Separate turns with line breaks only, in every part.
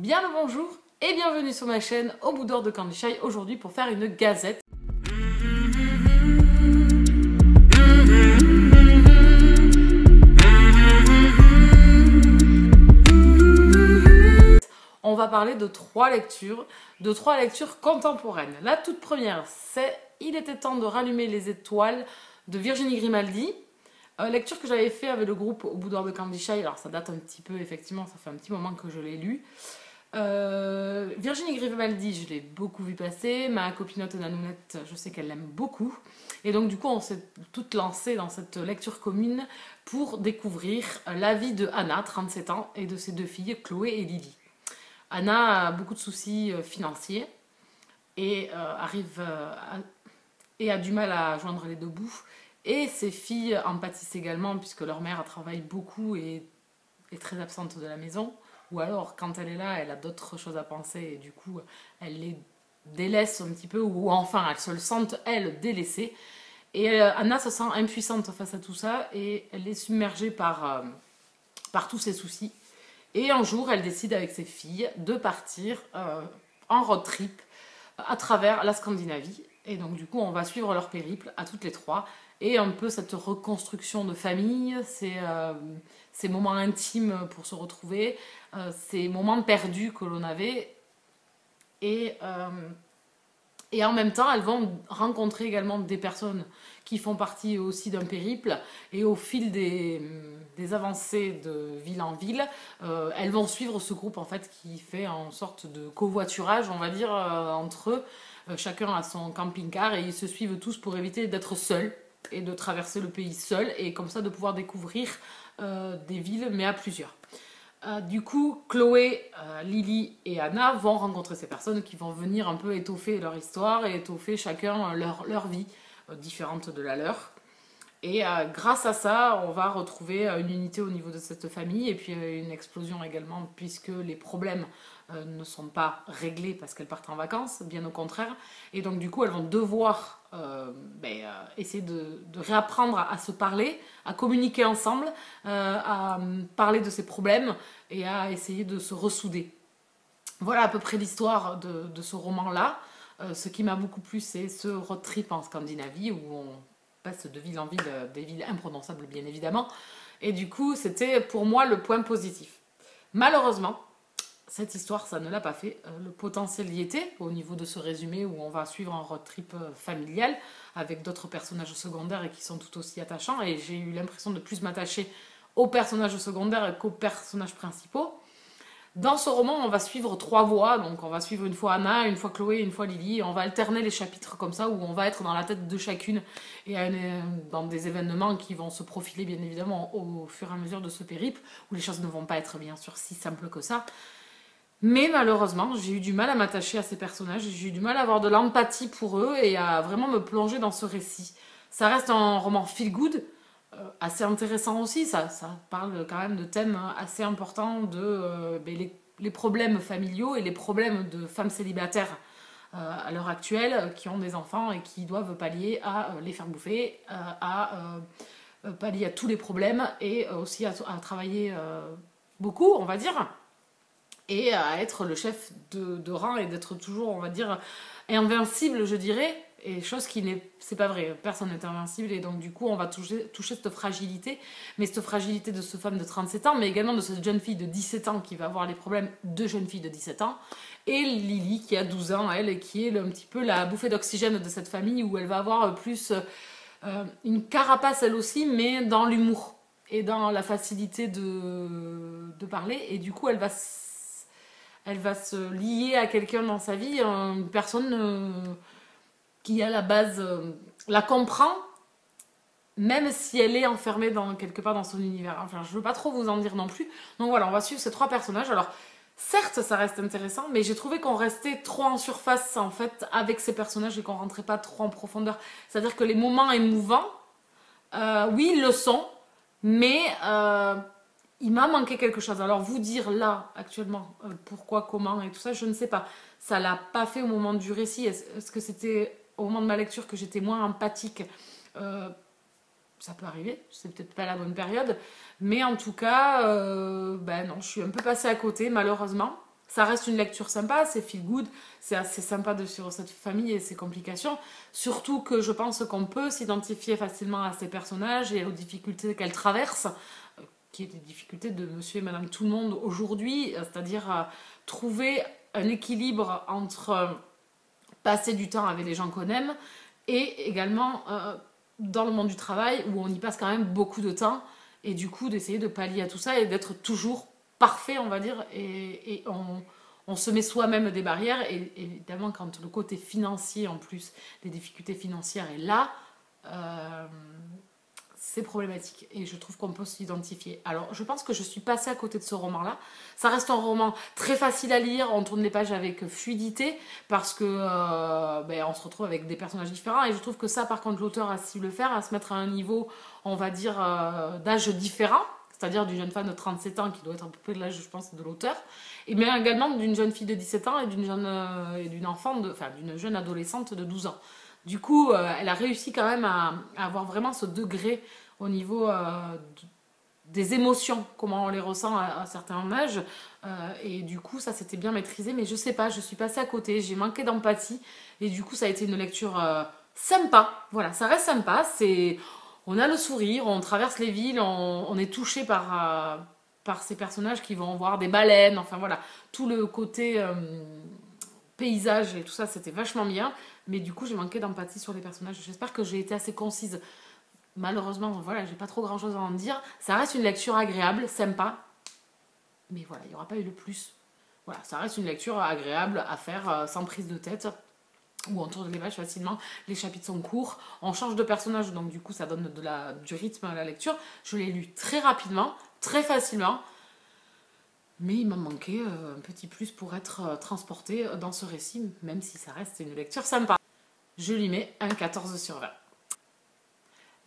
Bien le bonjour et bienvenue sur ma chaîne Au bout d'or de Candy Shy, aujourd'hui pour faire une gazette. On va parler de trois lectures contemporaines. La toute première, c'est Il était temps de rallumer les étoiles de Virginie Grimaldi. Lecture que j'avais fait avec le groupe Au bout d'or de Candy Shy. Alors ça date un petit peu, effectivement, ça fait un petit moment que je l'ai lu. Virginie Grimaldi, je l'ai beaucoup vu passer. Ma copinote Nanounette, je sais qu'elle l'aime beaucoup. Et donc du coup, on s'est toutes lancées dans cette lecture commune pour découvrir la vie de Anna, 37 ans, et de ses deux filles, Chloé et Lily. Anna a beaucoup de soucis financiers et a du mal à joindre les deux bouts. Et ses filles en pâtissent également puisque leur mère travaille beaucoup et est très absente de la maison. Ou alors, quand elle est là, elle a d'autres choses à penser et du coup, elle les délaisse un petit peu, ou enfin, elles se sentent, elles, délaissées. Et Anna se sent impuissante face à tout ça et elle est submergée par tous ses soucis. Et un jour, elle décide avec ses filles de partir en road trip à travers la Scandinavie. Et donc, du coup, on va suivre leur périple à toutes les trois. Et un peu cette reconstruction de famille, ces moments intimes pour se retrouver, ces moments perdus que l'on avait. Et en même temps, elles vont rencontrer également des personnes qui font partie aussi d'un périple. Et au fil des avancées de ville en ville, elles vont suivre ce groupe en fait qui fait en sorte de covoiturage, on va dire, entre eux. Chacun a son camping-car et ils se suivent tous pour éviter d'être seuls et de traverser le pays seul et comme ça de pouvoir découvrir des villes mais à plusieurs. Du coup, Chloé, Lily et Anna vont rencontrer ces personnes qui vont venir un peu étoffer leur histoire et étoffer chacun leur vie différente de la leur. Et grâce à ça, on va retrouver une unité au niveau de cette famille et puis une explosion également puisque les problèmes ne sont pas réglés parce qu'elles partent en vacances, bien au contraire. Et donc du coup, elles vont devoir essayer de réapprendre à se parler, à communiquer ensemble, à parler de ces problèmes et à essayer de se ressouder. Voilà à peu près l'histoire de ce roman-là. Ce qui m'a beaucoup plu, c'est ce road trip en Scandinavie où on passe de ville en ville, des villes imprononçables bien évidemment. Et du coup, c'était pour moi le point positif. Malheureusement, cette histoire, ça ne l'a pas fait. Le potentiel y était au niveau de ce résumé où on va suivre un road trip familial avec d'autres personnages secondaires et qui sont tout aussi attachants. Et j'ai eu l'impression de plus m'attacher aux personnages secondaires qu'aux personnages principaux. Dans ce roman, on va suivre trois voies. Donc, on va suivre une fois Anna, une fois Chloé, une fois Lily. Et on va alterner les chapitres comme ça, où on va être dans la tête de chacune et dans des événements qui vont se profiler, bien évidemment, au fur et à mesure de ce périple, où les choses ne vont pas être, bien sûr, si simples que ça. Mais malheureusement, j'ai eu du mal à m'attacher à ces personnages. J'ai eu du mal à avoir de l'empathie pour eux et à vraiment me plonger dans ce récit. Ça reste un roman feel-good, assez intéressant aussi, ça parle quand même de thèmes assez importants de les problèmes familiaux et les problèmes de femmes célibataires à l'heure actuelle qui ont des enfants et qui doivent pallier à les faire bouffer, pallier à tous les problèmes et aussi à travailler beaucoup, on va dire, et à être le chef de rang et d'être toujours, on va dire, invincible, je dirais. Et chose qui n'est, c'est pas vrai, personne n'est invincible et donc du coup on va toucher cette fragilité, mais cette fragilité de cette femme de 37 ans, mais également de cette jeune fille de 17 ans qui va avoir les problèmes de jeune fille de 17 ans, et Lily qui a 12 ans, elle, et qui est un petit peu la bouffée d'oxygène de cette famille où elle va avoir plus une carapace elle aussi, mais dans l'humour et dans la facilité de parler, et du coup elle va se lier à quelqu'un dans sa vie, une personne qui à la base la comprend, même si elle est enfermée quelque part dans son univers. Enfin, je veux pas trop vous en dire non plus. Donc voilà, on va suivre ces trois personnages. Alors, certes, ça reste intéressant, mais j'ai trouvé qu'on restait trop en surface, en fait, avec ces personnages et qu'on rentrait pas trop en profondeur. C'est-à-dire que les moments émouvants, oui, ils le sont, mais il m'a manqué quelque chose. Alors, vous dire là, actuellement, pourquoi, comment et tout ça, je ne sais pas. Ça l'a pas fait au moment du récit. Est-ce que c'était au moment de ma lecture que j'étais moins empathique? Ça peut arriver, c'est peut-être pas la bonne période, mais en tout cas, non, je suis un peu passée à côté malheureusement. Ça reste une lecture sympa, c'est feel good, c'est assez sympa de suivre cette famille et ses complications. Surtout que je pense qu'on peut s'identifier facilement à ces personnages et aux difficultés qu'elles traversent, qui est des difficultés de monsieur et madame tout le monde aujourd'hui, c'est-à-dire trouver un équilibre entre passer du temps avec les gens qu'on aime et également dans le monde du travail où on y passe quand même beaucoup de temps et du coup d'essayer de pallier à tout ça et d'être toujours parfait, on va dire, et on se met soi-même des barrières et évidemment quand le côté financier en plus, les difficultés financières est là, c'est problématique et je trouve qu'on peut s'identifier. Alors je pense que je suis passée à côté de ce roman-là. Ça reste un roman très facile à lire, on tourne les pages avec fluidité parce que on se retrouve avec des personnages différents et je trouve que ça par contre l'auteur a su le faire, à se mettre à un niveau on va dire d'âge différent, c'est-à-dire d'une jeune femme de 37 ans qui doit être à peu près de l'âge je pense de l'auteur, et mais également d'une jeune fille de 17 ans et d'une jeune adolescente de 12 ans. Du coup, elle a réussi quand même à avoir vraiment ce degré au niveau des émotions, comment on les ressent à certains âges. Et du coup, ça s'était bien maîtrisé, mais je sais pas, je suis passée à côté, j'ai manqué d'empathie. Et du coup, ça a été une lecture sympa. Voilà, ça reste sympa. On a le sourire, on traverse les villes, on est touché par ces personnages qui vont voir des baleines. Enfin voilà, tout le côté paysage et tout ça, c'était vachement bien. Mais du coup, j'ai manqué d'empathie sur les personnages. J'espère que j'ai été assez concise. Malheureusement, voilà, j'ai pas trop grand chose à en dire. Ça reste une lecture agréable, sympa. Mais voilà, il n'y aura pas eu le plus. Voilà, ça reste une lecture agréable à faire sans prise de tête. Où on tourne les pages facilement. Les chapitres sont courts. On change de personnage, donc du coup, ça donne du rythme à la lecture. Je l'ai lu très rapidement, très facilement. Mais il m'a manqué un petit plus pour être transporté dans ce récit, même si ça reste une lecture sympa. Je lui mets un 14 sur 20.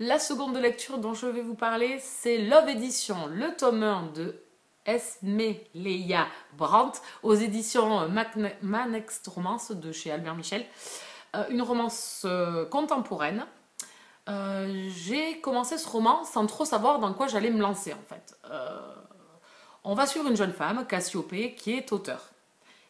La seconde lecture dont je vais vous parler, c'est Love Edition, le tome 1 de Esme Leia Brandt, aux éditions Ma Next Romance de chez Albert Michel. Une romance contemporaine. J'ai commencé ce roman sans trop savoir dans quoi j'allais me lancer en fait. On va suivre une jeune femme, Cassiopée, qui est auteure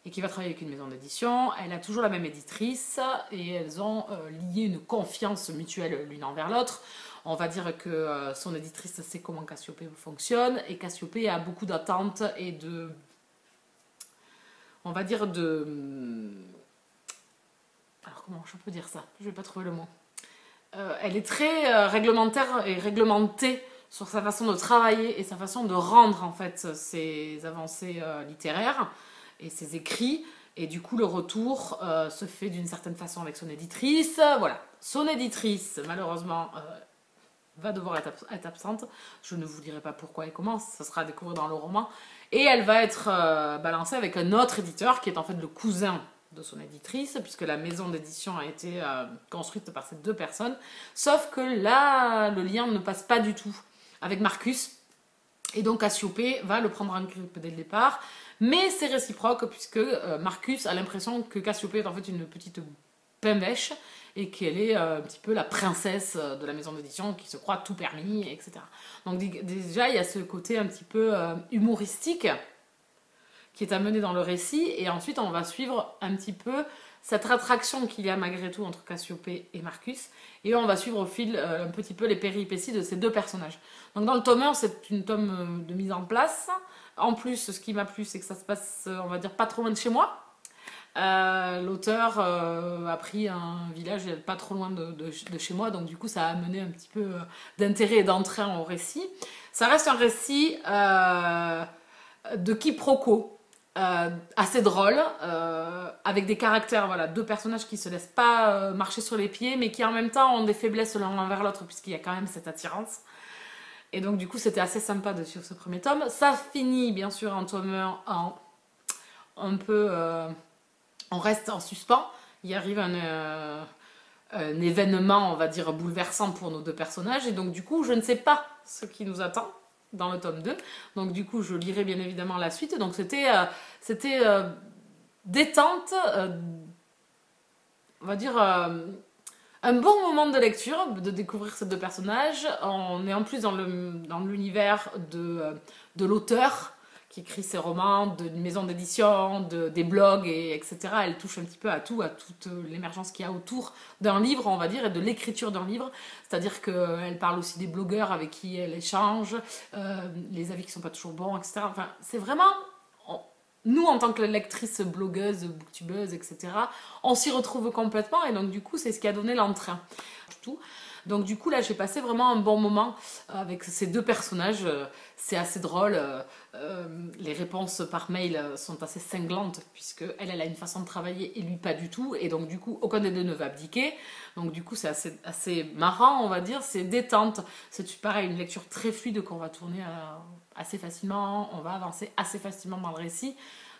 et qui va travailler avec une maison d'édition. Elle a toujours la même éditrice et elles ont lié une confiance mutuelle l'une envers l'autre. On va dire que son éditrice sait comment Cassiopée fonctionne et Cassiopée a beaucoup d'attentes et de... On va dire de... Alors comment je peux dire ça? Je vais pas trouver le mot. Elle est très réglementaire et réglementée sur sa façon de travailler et sa façon de rendre en fait ses avancées littéraires et ses écrits. Et du coup, le retour se fait d'une certaine façon avec son éditrice. Voilà, son éditrice, malheureusement, va devoir être absente. Je ne vous dirai pas pourquoi et comment, ça sera à découvrir dans le roman. Et elle va être balancée avec un autre éditeur qui est en fait le cousin de son éditrice, puisque la maison d'édition a été construite par ces deux personnes. Sauf que là, le lien ne passe pas du tout avec Marcus. Et donc Cassiopée va le prendre en grippe dès le départ. Mais c'est réciproque, puisque Marcus a l'impression que Cassiopée est en fait une petite pimbèche et qu'elle est un petit peu la princesse de la maison d'édition qui se croit tout permis, etc. Donc déjà, il y a ce côté un petit peu humoristique qui est amené dans le récit, et ensuite on va suivre un petit peu cette attraction qu'il y a malgré tout entre Cassiopée et Marcus, et on va suivre au fil un petit peu les péripéties de ces deux personnages. Donc dans le tome 1, c'est une tome de mise en place. En plus, ce qui m'a plu, c'est que ça se passe, on va dire, pas trop loin de chez moi. L'auteur a pris un village pas trop loin de chez moi, donc du coup ça a amené un petit peu d'intérêt et d'entrain au récit. Ça reste un récit de quiproquo, assez drôle, avec des caractères, voilà, deux personnages qui se laissent pas marcher sur les pieds, mais qui en même temps ont des faiblesses l'un envers l'autre, puisqu'il y a quand même cette attirance. Et donc du coup c'était assez sympa de suivre ce premier tome. Ça finit bien sûr en tome 1 en un peu... on reste en suspens. Il arrive un événement, on va dire, bouleversant pour nos deux personnages, et donc du coup je ne sais pas ce qui nous attend dans le tome 2. Donc du coup je lirai bien évidemment la suite. Donc c'était détente, on va dire un bon moment de lecture, de découvrir ces deux personnages. On est en plus dans l'univers de l'auteur qui écrit ses romans, d'une maison d'édition, des blogs, etc. Elle touche un petit peu à tout, à toute l'émergence qu'il y a autour d'un livre, on va dire, et de l'écriture d'un livre. C'est-à-dire qu'elle parle aussi des blogueurs avec qui elle échange, les avis qui sont pas toujours bons, etc. Enfin, c'est vraiment... Nous, en tant que lectrice, blogueuse, booktubeuse, etc., on s'y retrouve complètement et donc du coup, c'est ce qui a donné l'entrain. Tout. Donc du coup, là, j'ai passé vraiment un bon moment avec ces deux personnages. C'est assez drôle. Les réponses par mail sont assez cinglantes puisque elle a une façon de travailler et lui pas du tout. Et donc du coup, aucun des deux ne va abdiquer. Donc du coup, c'est assez marrant, on va dire. C'est détente. C'est pareil, une lecture très fluide qu'on va tourner assez facilement. On va avancer assez facilement dans le récit.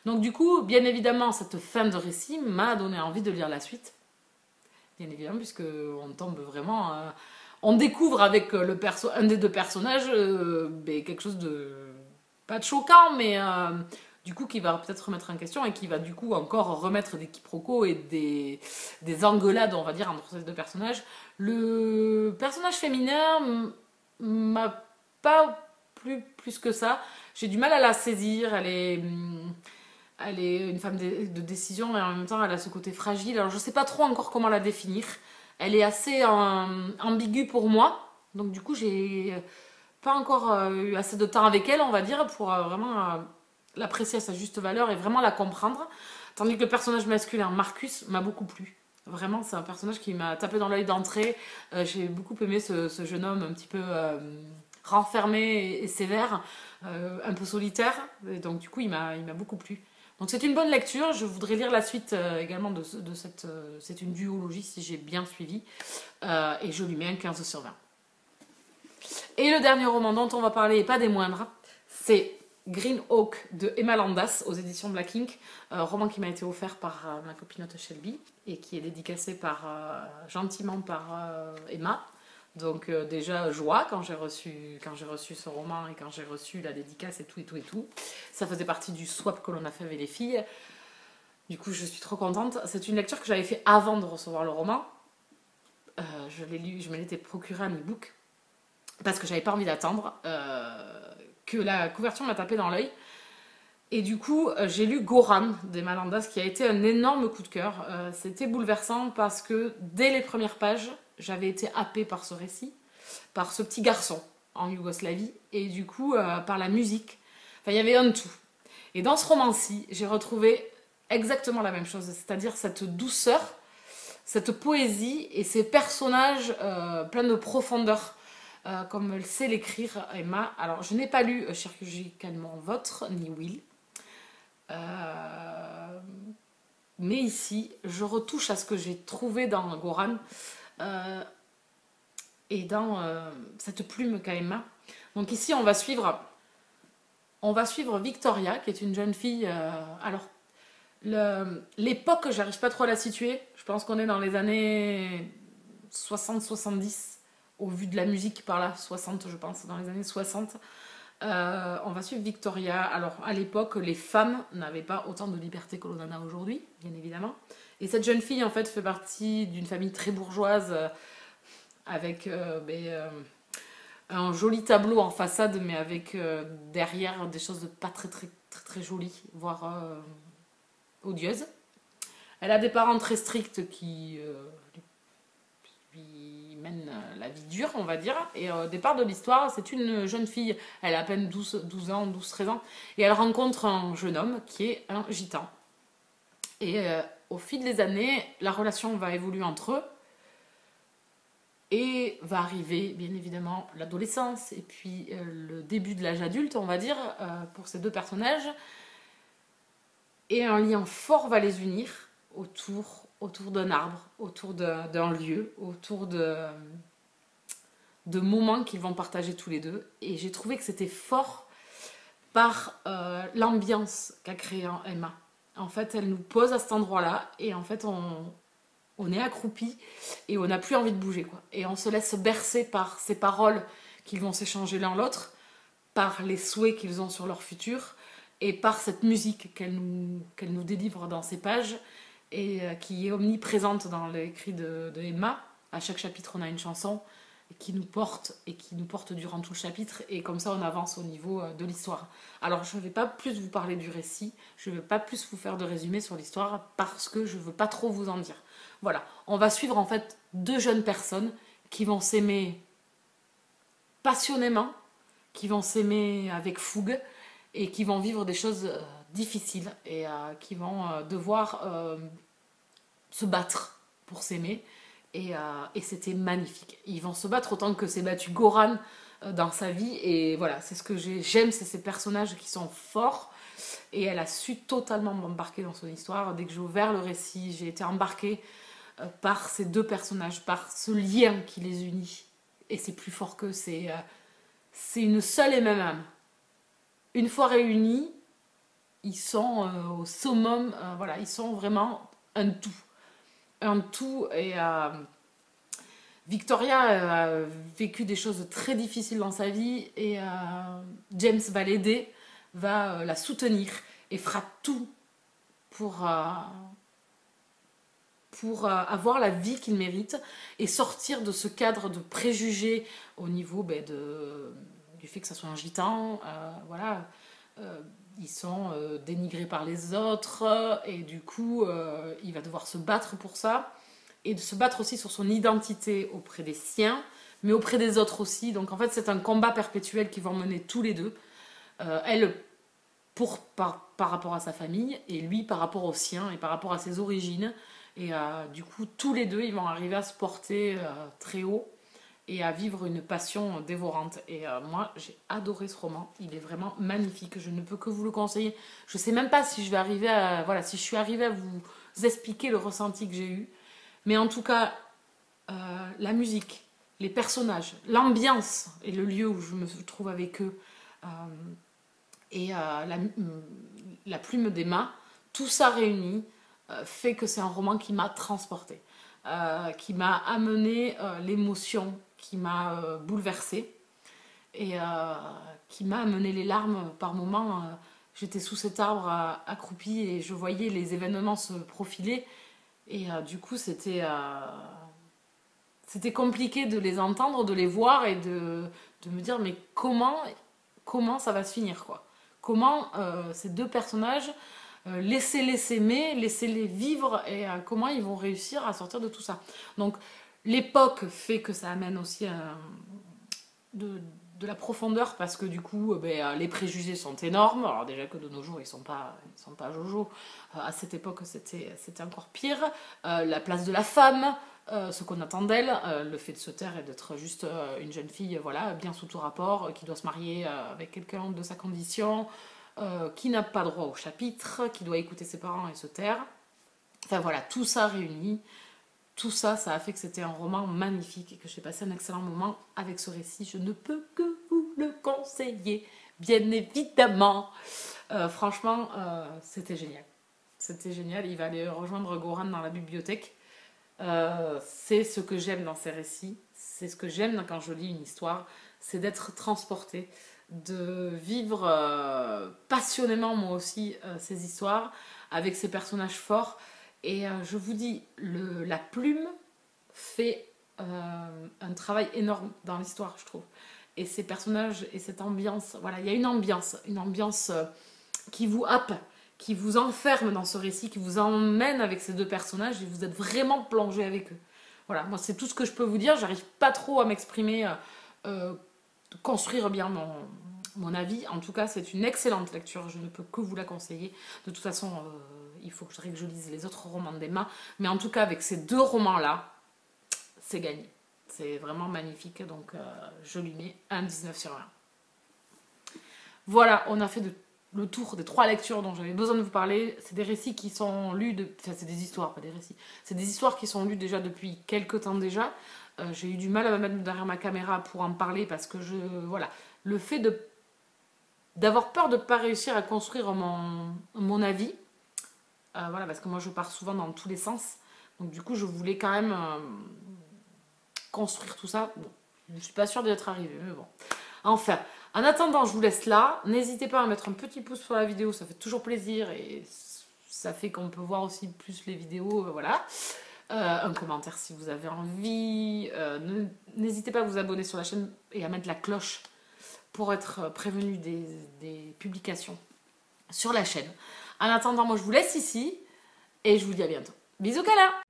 Donc du coup, bien évidemment, cette fin de récit m'a donné envie de lire la suite. Bien évidemment, puisqu'on tombe vraiment... on découvre avec un des deux personnages quelque chose de... pas de choquant, mais du coup qui va peut-être remettre en question et qui va du coup encore remettre des quiproquos et des engueulades, on va dire, entre ces deux personnages. Le personnage féminin m'a pas plu plus que ça. J'ai du mal à la saisir, elle est une femme de décision et en même temps elle a ce côté fragile. Alors je sais pas trop encore comment la définir. Elle est assez ambiguë pour moi. Donc du coup j'ai pas encore eu assez de temps avec elle, on va dire, pour vraiment l'apprécier à sa juste valeur et vraiment la comprendre. Tandis que le personnage masculin, Marcus, m'a beaucoup plu. Vraiment, c'est un personnage qui m'a tapé dans l'œil d'entrée. J'ai beaucoup aimé ce jeune homme un petit peu renfermé et sévère, un peu solitaire. Et donc du coup, il m'a beaucoup plu. Donc c'est une bonne lecture, je voudrais lire la suite également de cette... c'est une duologie si j'ai bien suivi, et je lui mets un 15 sur 20. Et le dernier roman dont on va parler, et pas des moindres, c'est Green Oak de Emma Landas aux éditions Black Ink, roman qui m'a été offert par ma copinote Shelby, et qui est dédicacé gentiment par Emma. Donc déjà joie quand j'ai reçu ce roman et quand j'ai reçu la dédicace et tout. Ça faisait partie du swap que l'on a fait avec les filles. Du coup je suis trop contente. C'est une lecture que j'avais fait avant de recevoir le roman. Je l'ai lu, je me l'étais procuré un e-book parce que j'avais pas envie d'attendre. Que la couverture m'a tapé dans l'œil. Et du coup, j'ai lu Goran d'Emma Landas qui a été un énorme coup de cœur. C'était bouleversant parce que dès les premières pages, j'avais été happée par ce récit, par ce petit garçon en Yougoslavie et du coup par la musique. Enfin, il y avait un tout. Et dans ce roman-ci, j'ai retrouvé exactement la même chose, c'est-à-dire cette douceur, cette poésie et ces personnages pleins de profondeur. Comme elle sait l'écrire, Emma. Alors, je n'ai pas lu Chirurgicalement Votre, ni Will. Mais ici, je retouche à ce que j'ai trouvé dans Goran et dans cette plume qu'a Emma. Donc ici, on va suivre Victoria, qui est une jeune fille. Alors, l'époque, j'arrive pas trop à la situer. Je pense qu'on est dans les années 60-70, au vu de la musique par là, 60 je pense, dans les années 60. On va suivre Victoria. Alors, à l'époque, les femmes n'avaient pas autant de liberté que l'on en a aujourd'hui, bien évidemment. Et cette jeune fille, en fait, fait partie d'une famille très bourgeoise, avec un joli tableau en façade, mais avec derrière des choses pas très jolies, voire odieuses. Elle a des parents très stricts qui lui mènent la vie dure, on va dire. Et au départ de l'histoire, c'est une jeune fille, elle a à peine 12 ans, 12-13 ans, et elle rencontre un jeune homme qui est un gitan. Et au fil des années, la relation va évoluer entre eux, et va arriver, bien évidemment, l'adolescence, et puis le début de l'âge adulte, on va dire, pour ces deux personnages. Et un lien fort va les unir autour d'un arbre, autour d'un lieu, autour de moments qu'ils vont partager tous les deux. Et j'ai trouvé que c'était fort par l'ambiance qu'a créée Emma. En fait, elle nous pose à cet endroit-là et en fait, on est accroupi et on n'a plus envie de bouger, quoi. Et on se laisse bercer par ces paroles qu'ils vont s'échanger l'un l'autre, par les souhaits qu'ils ont sur leur futur et par cette musique qu'elle nous délivre dans ces pages et qui est omniprésente dans l'écrit de Emma. À chaque chapitre, on a une chanson qui nous porte durant tout le chapitre, et comme ça on avance au niveau de l'histoire. Alors je ne vais pas plus vous parler du récit, je ne vais pas plus vous faire de résumé sur l'histoire parce que je ne veux pas trop vous en dire. Voilà, on va suivre en fait deux jeunes personnes qui vont s'aimer passionnément, qui vont s'aimer avec fougue et qui vont vivre des choses difficiles et qui vont devoir se battre pour s'aimer. Et c'était magnifique. Ils vont se battre autant que s'est battu Goran dans sa vie. Et voilà, c'est ce que j'aime, c'est ces personnages qui sont forts. Et elle a su totalement m'embarquer dans son histoire. Dès que j'ai ouvert le récit, j'ai été embarquée par ces deux personnages, par ce lien qui les unit. Et c'est plus fort qu'eux, c'est une seule et même âme. Une fois réunis, ils sont au summum, voilà, ils sont vraiment un tout. Un tout, et Victoria a vécu des choses très difficiles dans sa vie, et James va l'aider, va la soutenir et fera tout pour avoir la vie qu'il mérite et sortir de ce cadre de préjugés au niveau du fait que ça soit un gitan, voilà. Ils sont dénigrés par les autres, et du coup il va devoir se battre pour ça, et de se battre aussi sur son identité auprès des siens, mais auprès des autres aussi. Donc en fait c'est un combat perpétuel qu'ils vont mener tous les deux, elle par rapport à sa famille, et lui par rapport aux siens et par rapport à ses origines, et du coup tous les deux ils vont arriver à se porter très haut et à vivre une passion dévorante. Et moi, j'ai adoré ce roman. Il est vraiment magnifique. Je ne peux que vous le conseiller. Je ne sais même pas si je vais arriver à... Voilà, si je suis arrivée à vous expliquer le ressenti que j'ai eu. Mais en tout cas, la musique, les personnages, l'ambiance et le lieu où je me trouve avec eux, et la plume d'Emma, tout ça réuni fait que c'est un roman qui m'a transportée. Qui m'a amené l'émotion, qui m'a bouleversée, et qui m'a amené les larmes par moments. J'étais sous cet arbre accroupie et je voyais les événements se profiler, et du coup c'était compliqué de les entendre, de les voir, et de me dire mais comment ça va se finir, quoi. Comment ces deux personnages, laissez-les s'aimer, laissez-les vivre, et comment ils vont réussir à sortir de tout ça. Donc l'époque fait que ça amène aussi de la profondeur, parce que du coup les préjugés sont énormes. Alors déjà que de nos jours ils sont pas jojo, à cette époque c'était encore pire. La place de la femme, ce qu'on attend d'elle, le fait de se taire et d'être juste une jeune fille, voilà, bien sous tout rapport, qui doit se marier avec quelqu'un de sa condition, qui n'a pas droit au chapitre, qui doit écouter ses parents et se taire. Enfin voilà, tout ça réuni, tout ça, ça a fait que c'était un roman magnifique et que j'ai passé un excellent moment avec ce récit. Je ne peux que vous le conseiller, bien évidemment. Franchement, c'était génial. C'était génial. Il va aller rejoindre Goran dans la bibliothèque. C'est ce que j'aime dans ces récits. C'est ce que j'aime quand je lis une histoire. C'est d'être transportée, de vivre passionnément moi aussi ces histoires avec ces personnages forts. Et je vous dis, la plume fait un travail énorme dans l'histoire, je trouve. Et ces personnages et cette ambiance, voilà, il y a une ambiance qui vous happe, qui vous enferme dans ce récit, qui vous emmène avec ces deux personnages, et vous êtes vraiment plongé avec eux. Voilà, moi c'est tout ce que je peux vous dire. J'arrive pas trop à m'exprimer, construire bien mon avis. En tout cas, c'est une excellente lecture, je ne peux que vous la conseiller. De toute façon, il faudrait que je lise les autres romans d'Emma, mais en tout cas, avec ces deux romans-là, c'est gagné. C'est vraiment magnifique, donc je lui mets un 19 sur 20. Voilà, on a fait le tour des 3 lectures dont j'avais besoin de vous parler. C'est des récits qui sont lus, enfin c'est des histoires, pas des récits. C'est des histoires qui sont lues déjà depuis quelques temps déjà. J'ai eu du mal à me mettre derrière ma caméra pour en parler, parce que voilà, le fait d'avoir peur de ne pas réussir à construire mon avis, voilà, parce que moi je pars souvent dans tous les sens, donc du coup je voulais quand même construire tout ça. Bon, je ne suis pas sûre d'être arrivée, mais bon. Enfin, en attendant, je vous laisse là. N'hésitez pas à mettre un petit pouce sur la vidéo, ça fait toujours plaisir, et ça fait qu'on peut voir aussi plus les vidéos, voilà. un commentaire si vous avez envie. N'hésitez pas à vous abonner sur la chaîne et à mettre la cloche pour être prévenu des publications sur la chaîne. En attendant, moi je vous laisse ici et je vous dis à bientôt. Bisous Kala!